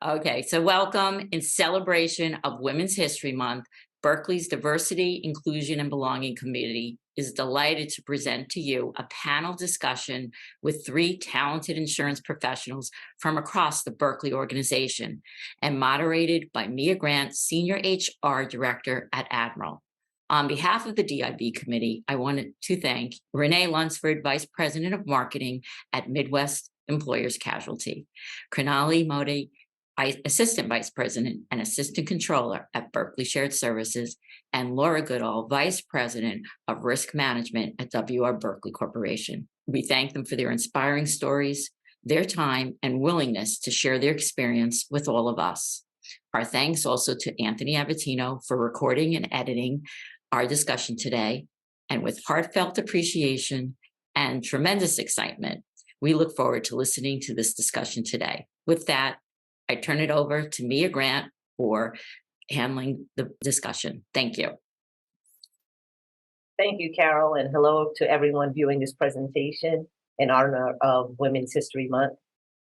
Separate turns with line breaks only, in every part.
Okay, so welcome. In celebration of Women's History Month, Berkeley's Diversity, Inclusion, and Belonging Committee is delighted to present to you a panel discussion with three talented insurance professionals from across the Berkley organization and moderated by Mia Grant, Senior HR Director at Admiral. On behalf of the DIB committee, I wanted to thank Renée Lunceford, Vice President of Marketing at Midwest Employers Casualty, Krunali Modi, Assistant Vice President and Assistant Controller at Berkley Shared Services, and Laura Goodall, Vice President of Risk Management at Berkley Corporation. We thank them for their inspiring stories, their time, and willingness to share their experience with all of us. Our thanks also to Anthony Abatino for recording and editing our discussion today. And with heartfelt appreciation and tremendous excitement, we look forward to listening to this discussion today. With that, I turn it over to Mia Grant for handling the discussion. Thank you.
Thank you, Carol, and hello to everyone viewing this presentation in honor of Women's History Month.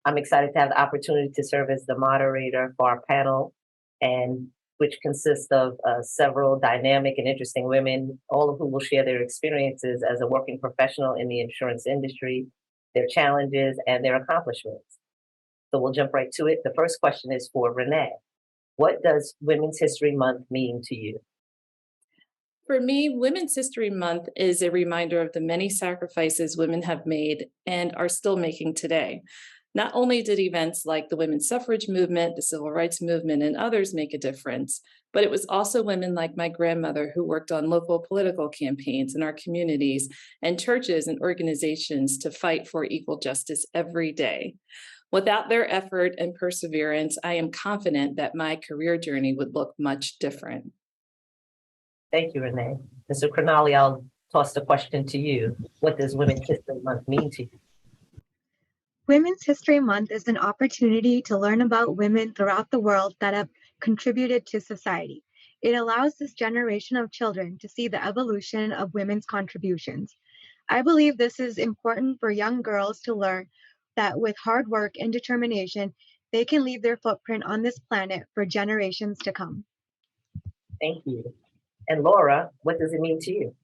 I'm excited to have the opportunity to serve as the moderator for our panel, and which consists of several dynamic and interesting women, all of who will share their experiences as a working professional in the insurance industry, their challenges, and their accomplishments. So we'll jump right to it. The first question is for Renée. What does Women's History Month mean to you?
For me, Women's History Month is a reminder of the many sacrifices women have made and are still making today. Not only did events like the women's suffrage movement, the civil rights movement, and others make a difference, but it was also women like my grandmother who worked on local political campaigns in our communities and churches and organizations to fight for equal justice every day. Without their effort and perseverance, I am confident that my career journey would look much different.
Thank you, Renée. Mr. Krunali, I'll toss the question to you. What does Women's History Month mean to you?
Women's History Month is an opportunity to learn about women throughout the world that have contributed to society. It allows this generation of children to see the evolution of women's contributions. I believe this is important for young girls to learn that with hard work and determination, they can leave their footprint on this planet for generations to come.
Thank you. And Laura, what does it mean to you?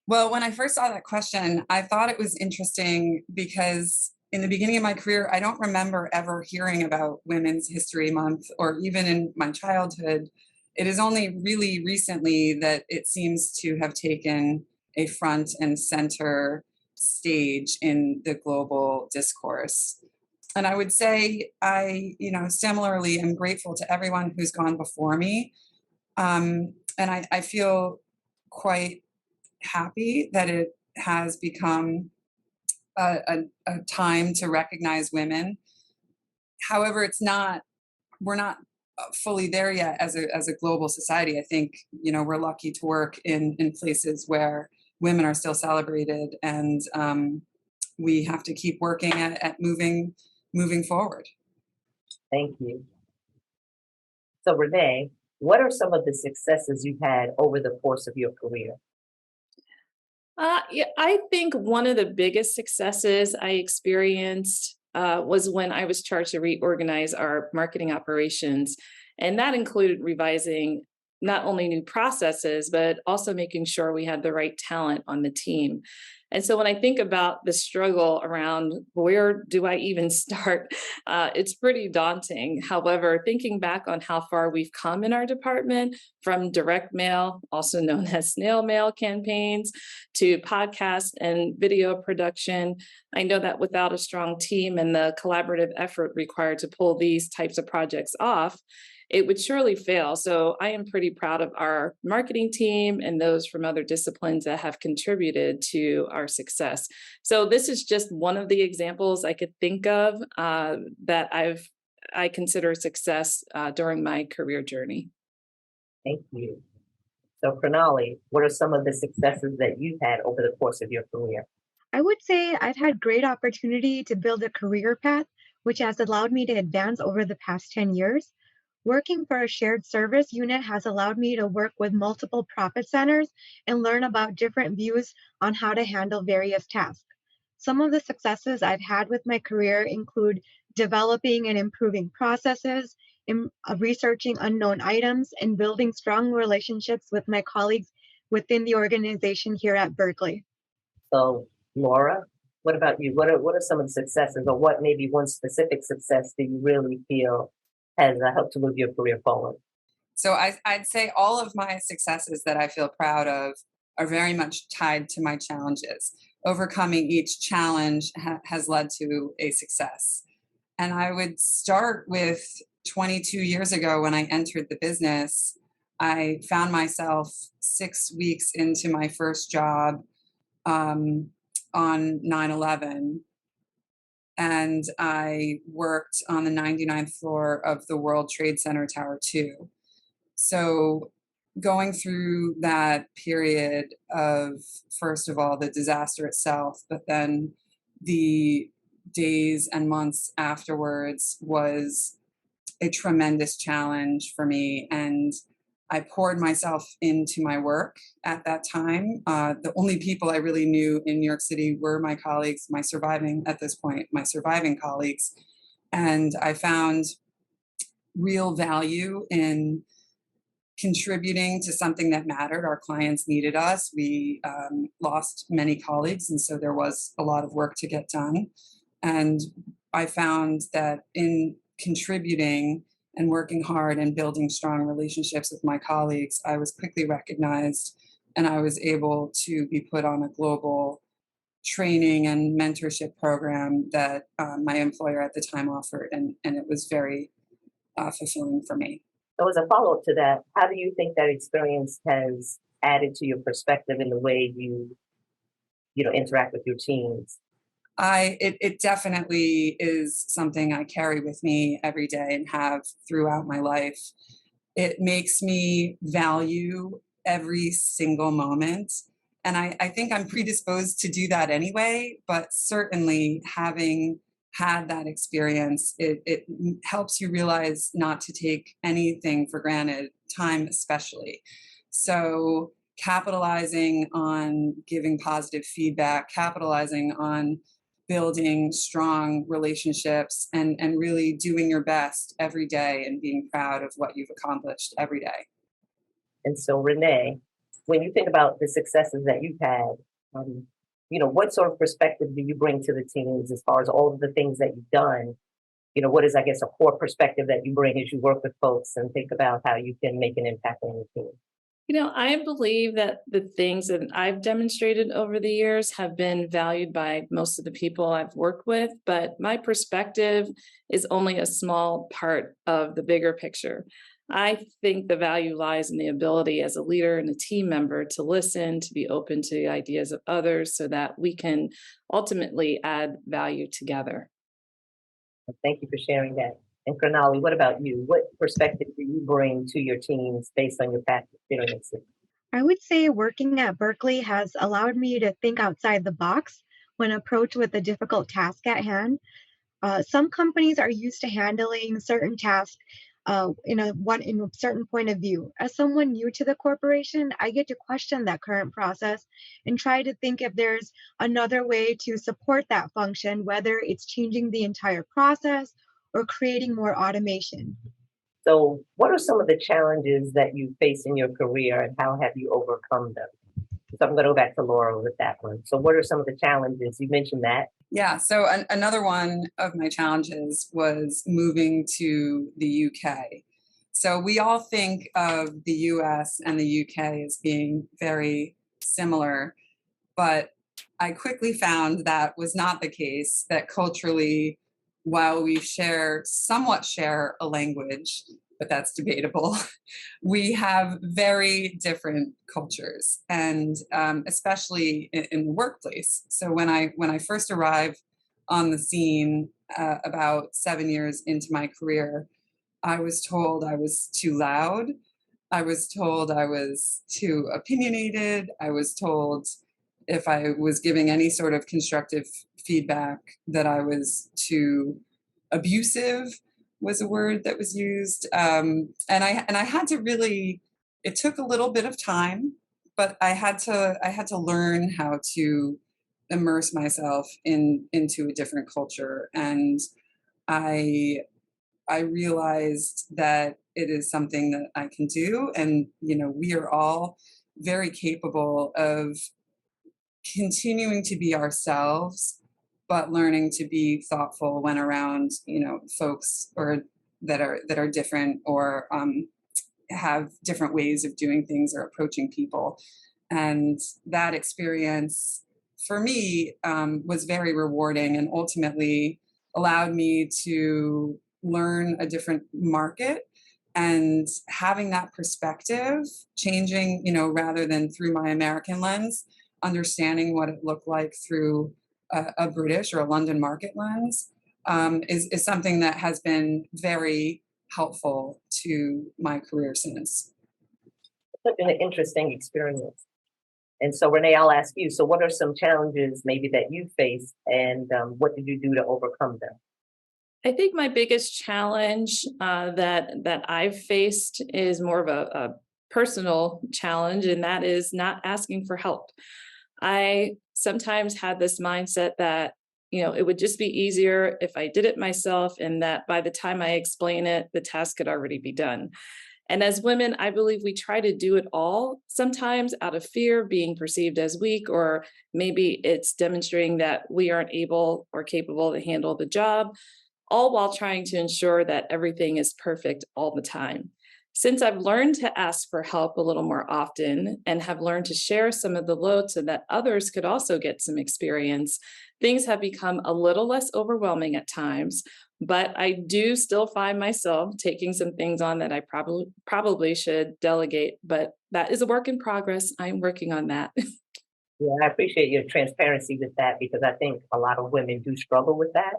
Well, when I first saw that question, I thought it was interesting because in the beginning of my career, I don't remember ever hearing about Women's History Month, or even in my childhood. It is only really recently that it seems to have taken a front and center stage in the global discourse. And I would say similarly, I'm grateful to everyone who's gone before me. And I feel quite happy that it has become a time to recognize women. However, we're not fully there yet as a global society. I think, we're lucky to work in places where women are still celebrated, and we have to keep working at moving forward.
Thank you. So Renée, what are some of the successes you've had over the course of your career?
I think one of the biggest successes I experienced was when I was charged to reorganize our marketing operations. And that included revising not only new processes, but also making sure we had the right talent on the team. And so when I think about the struggle around where do I even start, it's pretty daunting. However, thinking back on how far we've come in our department, from direct mail, also known as snail mail campaigns, to podcast and video production, I know that without a strong team and the collaborative effort required to pull these types of projects off, it would surely fail. So I am pretty proud of our marketing team and those from other disciplines that have contributed to our success. So this is just one of the examples I could think of that I consider success during my career journey.
Thank you. So Krunali, what are some of the successes that you've had over the course of your career?
I would say I've had great opportunity to build a career path, which has allowed me to advance over the past 10 years. Working for a shared service unit has allowed me to work with multiple profit centers and learn about different views on how to handle various tasks. Some of the successes I've had with my career include developing and improving processes, researching unknown items, and building strong relationships with my colleagues within the organization here at Berkley.
So, Laura, what about you? What are some of the successes, or what maybe one specific success that you really feel has helped to move your career forward?
So I'd say all of my successes that I feel proud of are very much tied to my challenges. Overcoming each challenge has led to a success. And I would start with 22 years ago when I entered the business. I found myself 6 weeks into my first job on 9/11, and I worked on the 99th floor of the World Trade Center Tower 2. So going through that period of, first of all, the disaster itself, but then the days and months afterwards was a tremendous challenge for me. And I poured myself into my work at that time. The only people I really knew in New York City were my colleagues, my surviving colleagues. And I found real value in contributing to something that mattered. Our clients needed us. We lost many colleagues, and so there was a lot of work to get done. And I found that in contributing and working hard and building strong relationships with my colleagues, I was quickly recognized, and I was able to be put on a global training and mentorship program that my employer at the time offered, and it was very fulfilling for me.
So as a follow-up to that, how do you think that experience has added to your perspective in the way you interact with your teams?
It definitely is something I carry with me every day and have throughout my life. It makes me value every single moment. And I think I'm predisposed to do that anyway, but certainly having had that experience, it helps you realize not to take anything for granted, time especially. So capitalizing on giving positive feedback, capitalizing on building strong relationships, and really doing your best every day and being proud of what you've accomplished every day.
And so, Renee, when you think about the successes that you've had, what sort of perspective do you bring to the teams as far as all of the things that you've done? What is, I guess, a core perspective that you bring as you work with folks and think about how you can make an impact on your team?
I believe that the things that I've demonstrated over the years have been valued by most of the people I've worked with, but my perspective is only a small part of the bigger picture. I think the value lies in the ability as a leader and a team member to listen, to be open to the ideas of others so that we can ultimately add value together.
Thank you for sharing that. And Krunali, what about you? What perspective do you bring to your teams based on your past experiences?
I would say working at Berkley has allowed me to think outside the box when approached with a difficult task at hand. Some companies are used to handling certain tasks in a certain point of view. As someone new to the corporation, I get to question that current process and try to think if there's another way to support that function, whether it's changing the entire process or creating more automation.
So, what are some of the challenges that you face in your career, and how have you overcome them? So, I'm going to go back to Laura with that one. So, what are some of the challenges? You mentioned that.
Yeah, so another one of my challenges was moving to the UK. So we all think of the US and the UK as being very similar, but I quickly found that was not the case, that culturally, while we somewhat share a language, but that's debatable, we have very different cultures, and especially in the workplace. So when I first arrived on the scene about 7 years into my career, I was told I was too loud. I was told I was too opinionated. I was told if I was giving any sort of constructive feedback that I was too abusive, was a word that was used. And I had to really, it took a little bit of time, but I had to learn how to immerse myself into a different culture. And I realized that it is something that I can do. And, we are all very capable of continuing to be ourselves, but learning to be thoughtful when around, folks or that are different or have different ways of doing things or approaching people. And that experience for me was very rewarding and ultimately allowed me to learn a different market, and having that perspective changing, rather than through my American lens, understanding what it looked like through a British or a London market lens is something that has been very helpful to my career since.
Such an interesting experience. And so, Renee, I'll ask you, so what are some challenges maybe that you faced, and what did you do to overcome them?
I think my biggest challenge that I've faced is more of a personal challenge, and that is not asking for help. I sometimes had this mindset that, it would just be easier if I did it myself, and that by the time I explain it, the task could already be done. And as women, I believe we try to do it all, sometimes out of fear of being perceived as weak, or maybe it's demonstrating that we aren't able or capable to handle the job, all while trying to ensure that everything is perfect all the time. Since I've learned to ask for help a little more often and have learned to share some of the load so that others could also get some experience, things have become a little less overwhelming at times. But I do still find myself taking some things on that I probably should delegate. But that is a work in progress. I'm working on that.
Yeah, I appreciate your transparency with that, because I think a lot of women do struggle with that.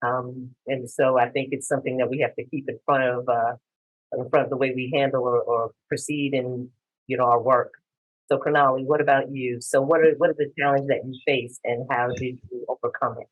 And so I think it's something that we have to keep in front of the way we handle or proceed in, our work. So, Krunali, what about you? So what are the challenges that you face, and how did you overcome it?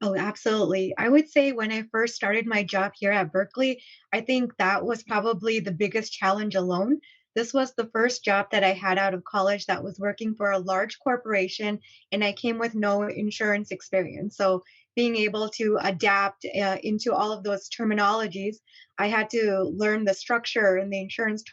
Oh, absolutely. I would say when I first started my job here at Berkeley, I think that was probably the biggest challenge alone. This was the first job that I had out of college that was working for a large corporation, and I came with no insurance experience. So being able to adapt into all of those terminologies, I had to learn the structure and the insurance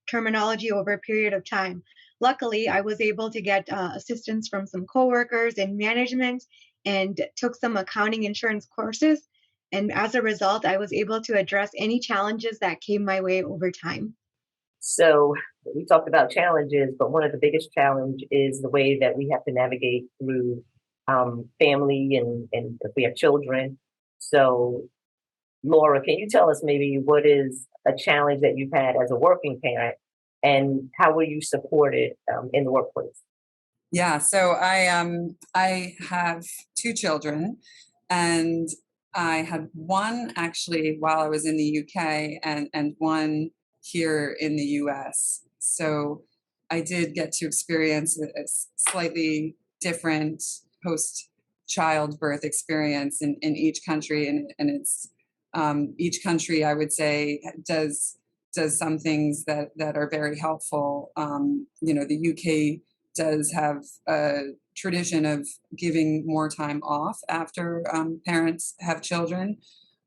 terminology over a period of time. Luckily, I was able to get assistance from some coworkers in management and took some accounting insurance courses. And as a result, I was able to address any challenges that came my way over time.
So we talked about challenges, but one of the biggest challenge is the way that we have to navigate through family and if we have children. So, Laura, can you tell us maybe what is a challenge that you've had as a working parent, and how were you supported in the workplace?
Yeah, so I have two children, and I had one actually while I was in the UK, and one here in the US. So I did get to experience a slightly different post childbirth experience in each country, and it's each country, I would say, does some things that are very helpful. The UK does have a tradition of giving more time off after parents have children.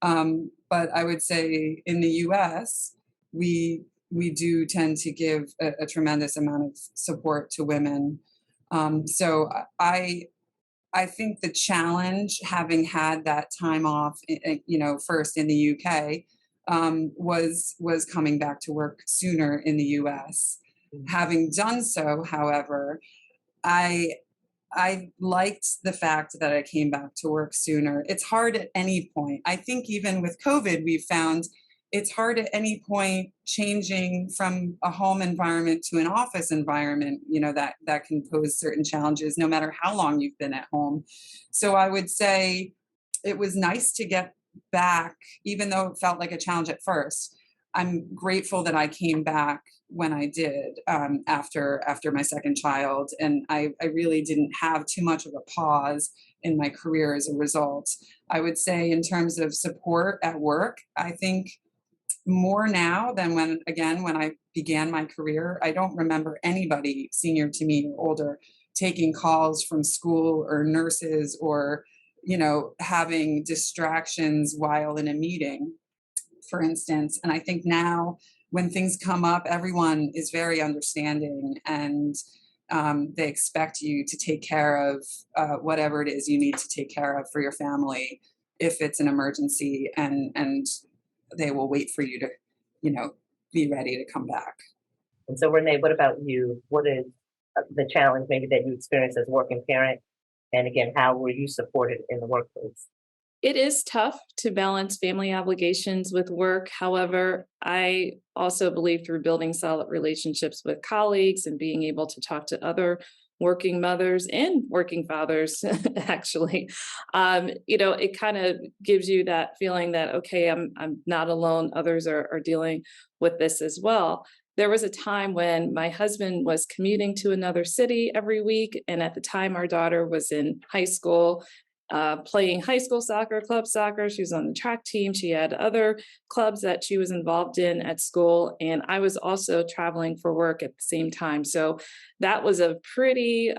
But I would say in the US, we do tend to give a tremendous amount of support to women. So I think the challenge, having had that time off, first in the UK, was coming back to work sooner in the US. Having done so, however, I liked the fact that I came back to work sooner. It's hard at any point. I think even with COVID, we've found it's hard at any point changing from a home environment to an office environment, that can pose certain challenges no matter how long you've been at home. So I would say it was nice to get back, even though it felt like a challenge at first. I'm grateful that I came back when I did after my second child, and I really didn't have too much of a pause in my career as a result. I would say in terms of support at work, I think more now than when I began my career. I don't remember anybody senior to me or older taking calls from school or nurses, or, having distractions while in a meeting, for instance. And I think now when things come up, everyone is very understanding, and they expect you to take care of whatever it is you need to take care of for your family if it's an emergency, and they will wait for you to, be ready to come back.
And so, Renee, what about you? What is the challenge maybe that you experienced as a working parent? And again, how were you supported in the workplace?
It is tough to balance family obligations with work. However, I also believe through building solid relationships with colleagues and being able to talk to other working mothers and working fathers, actually, it kind of gives you that feeling that, okay, I'm not alone. Others are dealing with this as well. There was a time when my husband was commuting to another city every week. And at the time, our daughter was in high school, playing high school soccer, club soccer. She was on the track team. She had other clubs that she was involved in at school. And I was also traveling for work at the same time. So that was a pretty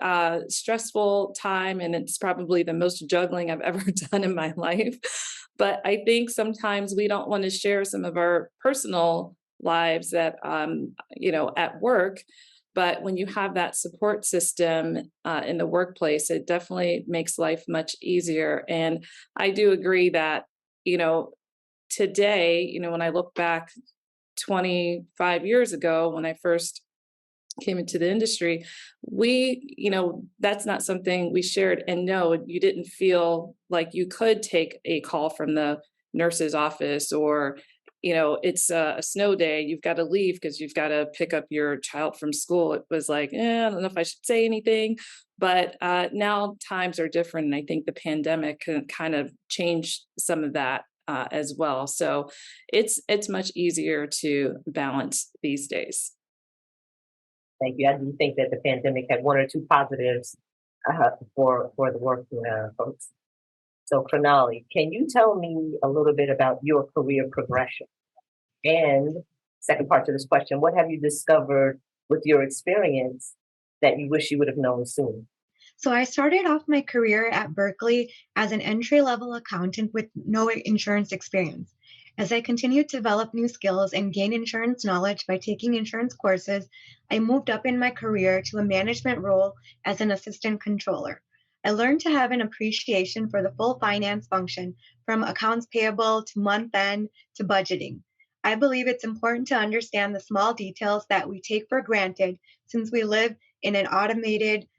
stressful time. And it's probably the most juggling I've ever done in my life. But I think sometimes we don't want to share some of our personal lives that, at work. But when you have that support system in the workplace, it definitely makes life much easier. And I do agree that, today, when I look back 25 years ago, when I first came into the industry, that's not something we shared. And no, you didn't feel like you could take a call from the nurse's office, or it's a snow day, you've got to leave because you've got to pick up your child from school. It was like, I don't know if I should say anything, but now times are different. And I think the pandemic can kind of change some of that as well. So it's much easier to balance these days.
Thank you. I do think that the pandemic had one or two positives for the working folks. So, Krunali, can you tell me a little bit about your career progression? And second part to this question, what have you discovered with your experience that you wish you would have known sooner?
So I started off my career at Berkley as an entry-level accountant with no insurance experience. As I continued to develop new skills and gain insurance knowledge by taking insurance courses, I moved up in my career to a management role as an assistant controller. I learned to have an appreciation for the full finance function, from accounts payable to month end to budgeting. I believe it's important to understand the small details that we take for granted, since we live in an automated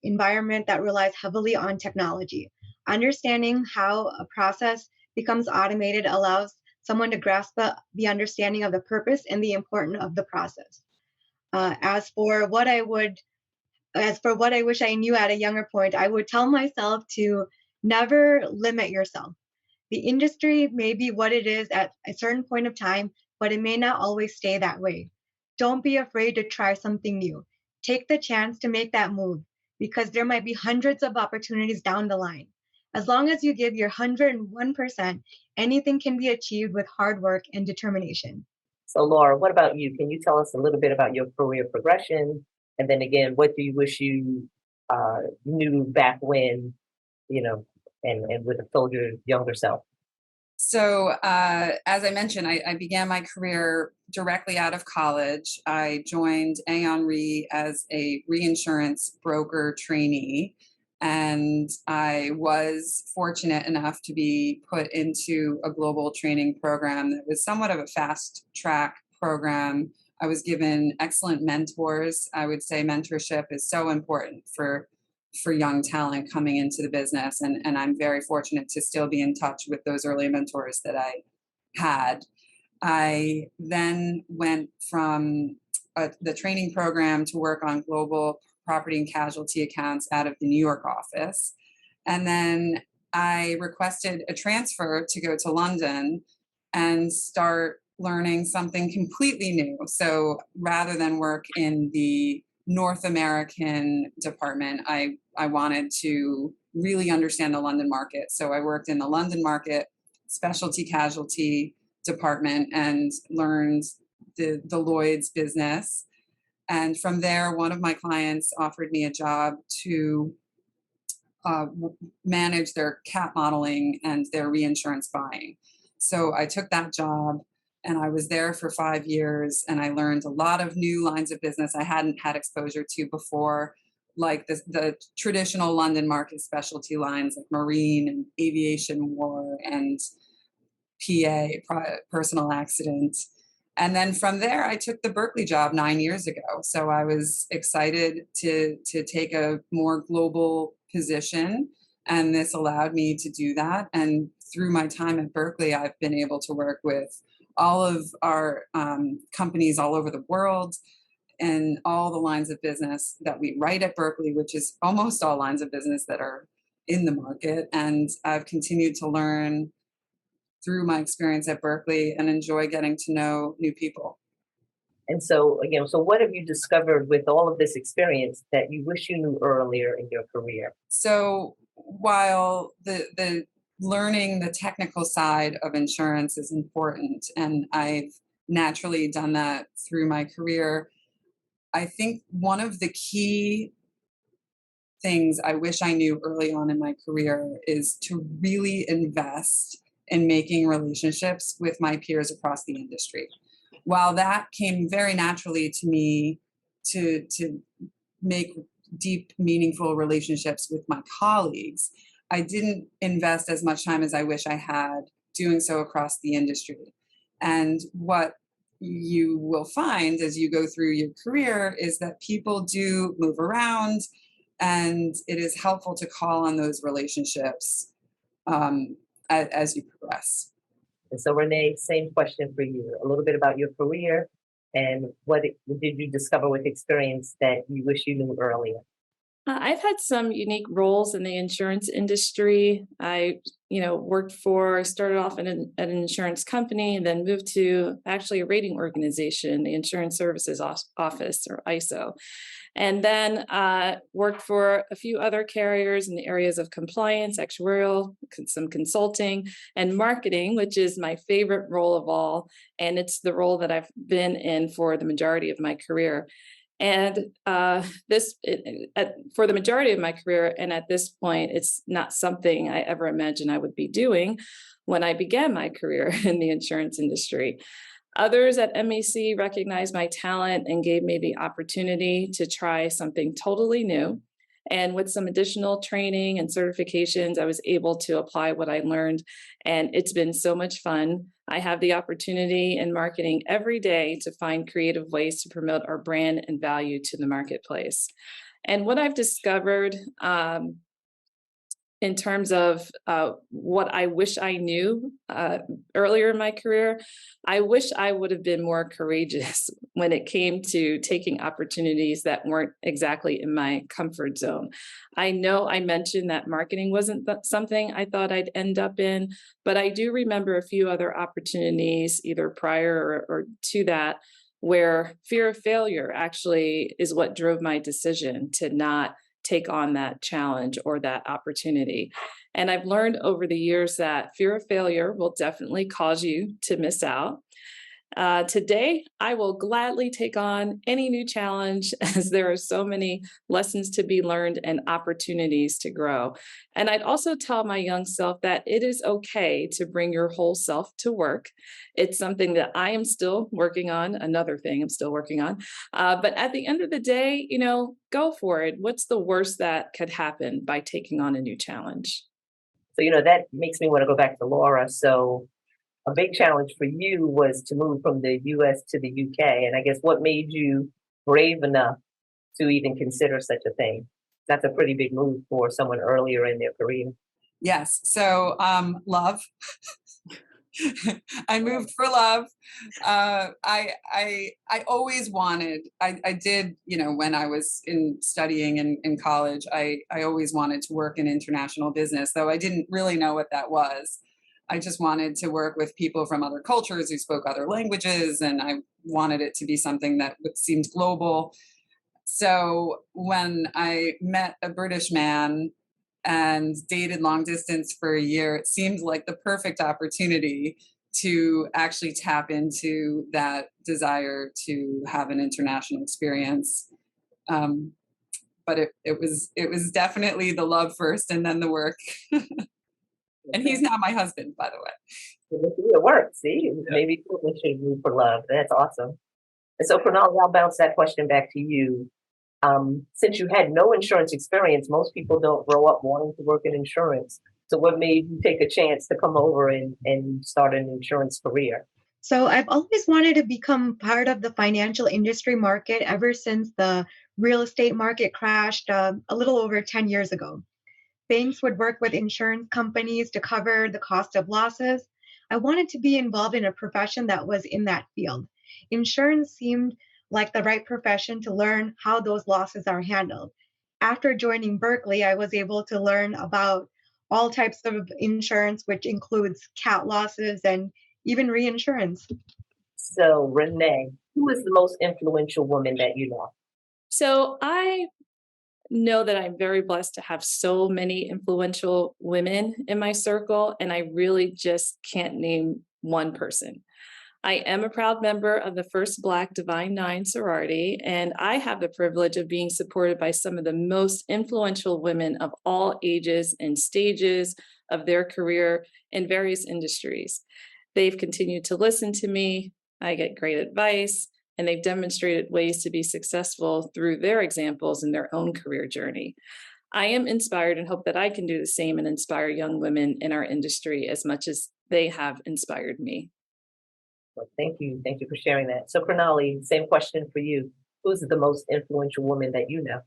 environment that relies heavily on technology. Understanding how a process becomes automated allows someone to grasp the understanding of the purpose and the importance of the process. As for what I wish I knew at a younger point, I would tell myself to never limit yourself. The industry may be what it is at a certain point of time, but it may not always stay that way. Don't be afraid to try something new. Take the chance to make that move, because there might be hundreds of opportunities down the line. As long as you give your 101%, anything can be achieved with hard work and determination.
So, Laura, what about you? Can you tell us a little bit about your career progression? And then again, what do you wish you knew back when, and would have told your younger self?
So, as I mentioned, I began my career directly out of college. I joined Aon Re as a reinsurance broker trainee, and I was fortunate enough to be put into a global training program that was somewhat of a fast track program. I was given excellent mentors. I would say mentorship is so important for young talent coming into the business. And I'm very fortunate to still be in touch with those early mentors that I had. I then went from the training program to work on global property and casualty accounts out of the New York office. And then I requested a transfer to go to London and start learning something completely new. So rather than work in the North American department, I wanted to really understand the London market. So I worked in the London market specialty casualty department and learned the Lloyd's business. And from there, one of my clients offered me a job to manage their cat modeling and their reinsurance buying. So I took that job and I was there for 5 years, and I learned a lot of new lines of business I hadn't had exposure to before, like the traditional London market specialty lines like marine and aviation war and personal accident. And then from there, I took the Berkley job 9 years ago. So I was excited to take a more global position, and this allowed me to do that. And through my time at Berkley, I've been able to work with all of our companies all over the world and all the lines of business that we write at Berkley, which is almost all lines of business that are in the market. And I've continued to learn through my experience at Berkley and enjoy getting to know new people.
And so, again, so what have you discovered with all of this experience that you wish you knew earlier in your career?
So while the learning the technical side of insurance is important, and I've naturally done that through my career, I think one of the key things I wish I knew early on in my career is to really invest in making relationships with my peers across the industry. While that came very naturally to me to make deep, meaningful relationships with my colleagues, I didn't invest as much time as I wish I had doing so across the industry. And what you will find as you go through your career is that people do move around, and it is helpful to call on those relationships as you progress.
And so, Renee, same question for you. A little bit about your career and did you discover with experience that you wish you knew earlier?
I've had some unique roles in the insurance industry. I, started off at an insurance company and then moved to actually a rating organization, the Insurance Services Office, or ISO. And then worked for a few other carriers in the areas of compliance, actuarial, some consulting, and marketing, which is my favorite role of all. And it's the role that I've been in for the majority of my career. And for the majority of my career, and at this point, it's not something I ever imagined I would be doing when I began my career in the insurance industry. Others at MAC recognized my talent and gave me the opportunity to try something totally new. And with some additional training and certifications, I was able to apply what I learned. And it's been so much fun. I have the opportunity in marketing every day to find creative ways to promote our brand and value to the marketplace. And what I've discovered in terms of what I wish I knew earlier in my career, I wish I would have been more courageous when it came to taking opportunities that weren't exactly in my comfort zone. I know I mentioned that marketing wasn't something I thought I'd end up in, but I do remember a few other opportunities, either prior or to that, where fear of failure actually is what drove my decision to not take on that challenge or that opportunity. And I've learned over the years that fear of failure will definitely cause you to miss out. Today, I will gladly take on any new challenge as there are so many lessons to be learned and opportunities to grow. And I'd also tell my young self that it is okay to bring your whole self to work. It's something that I am still working on, another thing I'm still working on. But at the end of the day, go for it. What's the worst that could happen by taking on a new challenge?
So, that makes me want to go back to Laura. So, a big challenge for you was to move from the US to the UK. And I guess what made you brave enough to even consider such a thing? That's a pretty big move for someone earlier in their career.
Yes. So love. I moved for love. I always wanted, I did, when I was studying in college, I always wanted to work in international business, though I didn't really know what that was. I just wanted to work with people from other cultures who spoke other languages, and I wanted it to be something that seemed global. So when I met a British man and dated long distance for a year, it seemed like the perfect opportunity to actually tap into that desire to have an international experience. But it was definitely the love first and then the work. And he's now my husband, by the way.
It works. See, maybe we should move for love. That's awesome. And so, Krunali, I'll bounce that question back to you. Since you had no insurance experience, most people don't grow up wanting to work in insurance. So what made you take a chance to come over and start an insurance career?
So I've always wanted to become part of the financial industry market ever since the real estate market crashed a little over 10 years ago. Banks would work with insurance companies to cover the cost of losses. I wanted to be involved in a profession that was in that field. Insurance seemed like the right profession to learn how those losses are handled. After joining Berkley, I was able to learn about all types of insurance, which includes cat losses and even reinsurance.
So, Renee, who is the most influential woman that you know?
So I know that I'm very blessed to have so many influential women in my circle, and I really just can't name one person. I am a proud member of the first Black Divine Nine sorority, and I have the privilege of being supported by some of the most influential women of all ages and stages of their career in various industries. They've continued to listen to me, I get great advice, and they've demonstrated ways to be successful through their examples in their own career journey. I am inspired and hope that I can do the same and inspire young women in our industry as much as they have inspired me.
Well, thank you. Thank you for sharing that. So, Krunali, same question for you. Who's the most influential woman that you know?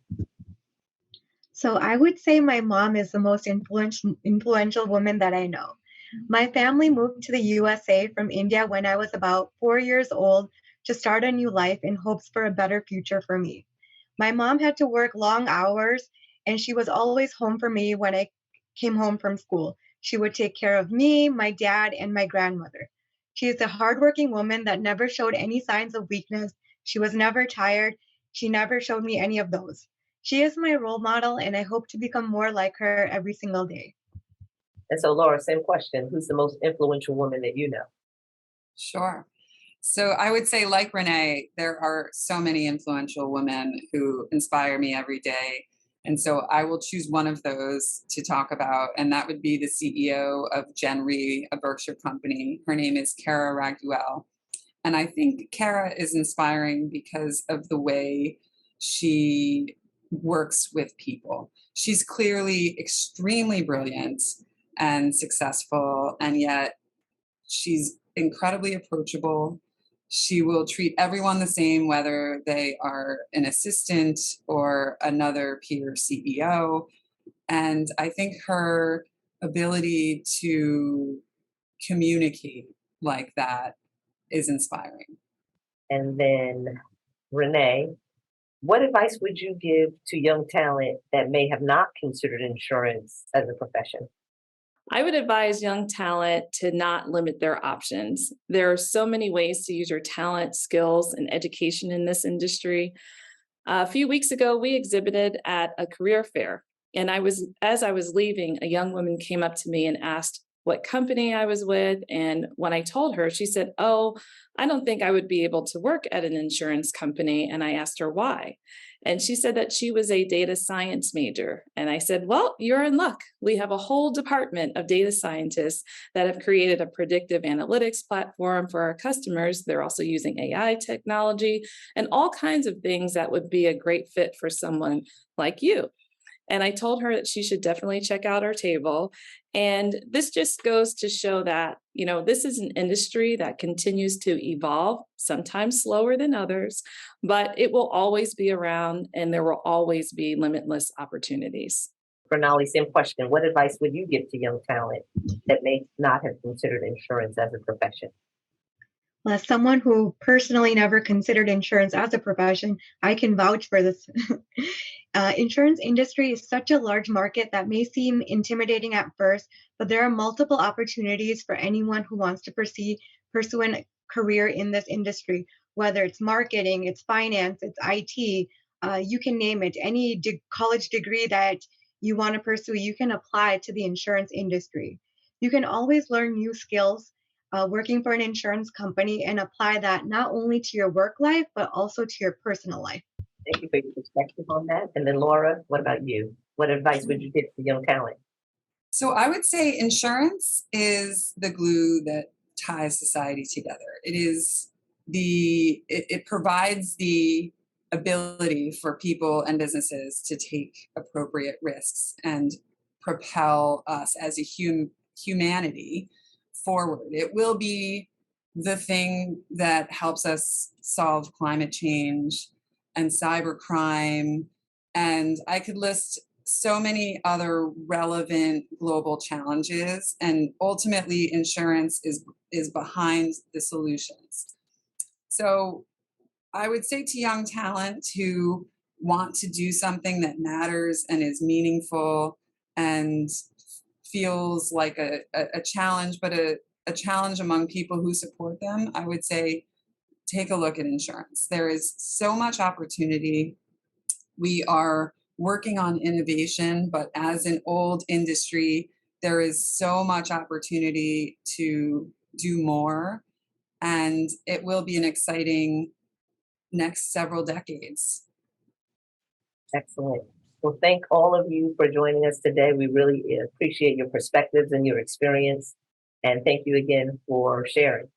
So I would say my mom is the most influential woman that I know. My family moved to the USA from India when I was about 4 years old to start a new life in hopes for a better future for me. My mom had to work long hours, and she was always home for me when I came home from school. She would take care of me, my dad, and my grandmother. She is a hardworking woman that never showed any signs of weakness. She was never tired. She never showed me any of those. She is my role model, and I hope to become more like her every single day.
And so, Laura, same question. Who's the most influential woman that you know?
Sure. So I would say, like Renee, there are so many influential women who inspire me every day. And so I will choose one of those to talk about, and that would be the CEO of Gen Re, a Berkshire company. Her name is Laura Goodall. And I think Kara is inspiring because of the way she works with people. She's clearly extremely brilliant and successful, and yet she's incredibly approachable. She will treat everyone the same, whether they are an assistant or another peer CEO. And I think her ability to communicate like that is inspiring.
And then, Renee, what advice would you give to young talent that may have not considered insurance as a profession?
I would advise young talent to not limit their options. There are so many ways to use your talent, skills, and education in this industry. A few weeks ago, we exhibited at a career fair, and as I was leaving, a young woman came up to me and asked what company I was with. And when I told her, she said, "Oh, I don't think I would be able to work at an insurance company." And I asked her why. And she said that she was a data science major. And I said, "Well, you're in luck. We have a whole department of data scientists that have created a predictive analytics platform for our customers. They're also using AI technology and all kinds of things that would be a great fit for someone like you." And I told her that she should definitely check out our table. And this just goes to show that, this is an industry that continues to evolve, sometimes slower than others, but it will always be around and there will always be limitless opportunities.
Krunali, same question. What advice would you give to young talent that may not have considered insurance as a profession?
Well, as someone who personally never considered insurance as a profession, I can vouch for this. Insurance industry is such a large market that may seem intimidating at first, but there are multiple opportunities for anyone who wants to pursue a career in this industry, whether it's marketing, it's finance, it's IT, you can name it. Any college degree that you want to pursue, you can apply to the insurance industry. You can always learn new skills working for an insurance company and apply that not only to your work life, but also to your personal life?
Thank you for your perspective on that. And then Laura, what about you? What advice would you give to young talent?
So I would say insurance is the glue that ties society together. It provides the ability for people and businesses to take appropriate risks and propel us as a humanity forward. It will be the thing that helps us solve climate change and cybercrime. And I could list so many other relevant global challenges, and ultimately insurance is behind the solutions. So I would say to young talent who want to do something that matters and is meaningful and feels like a challenge, but a challenge among people who support them, I would say take a look at insurance. There is so much opportunity. We are working on innovation, but as an old industry, there is so much opportunity to do more, and it will be an exciting next several decades.
Excellent. Well, thank all of you for joining us today. We really appreciate your perspectives and your experience. And thank you again for sharing.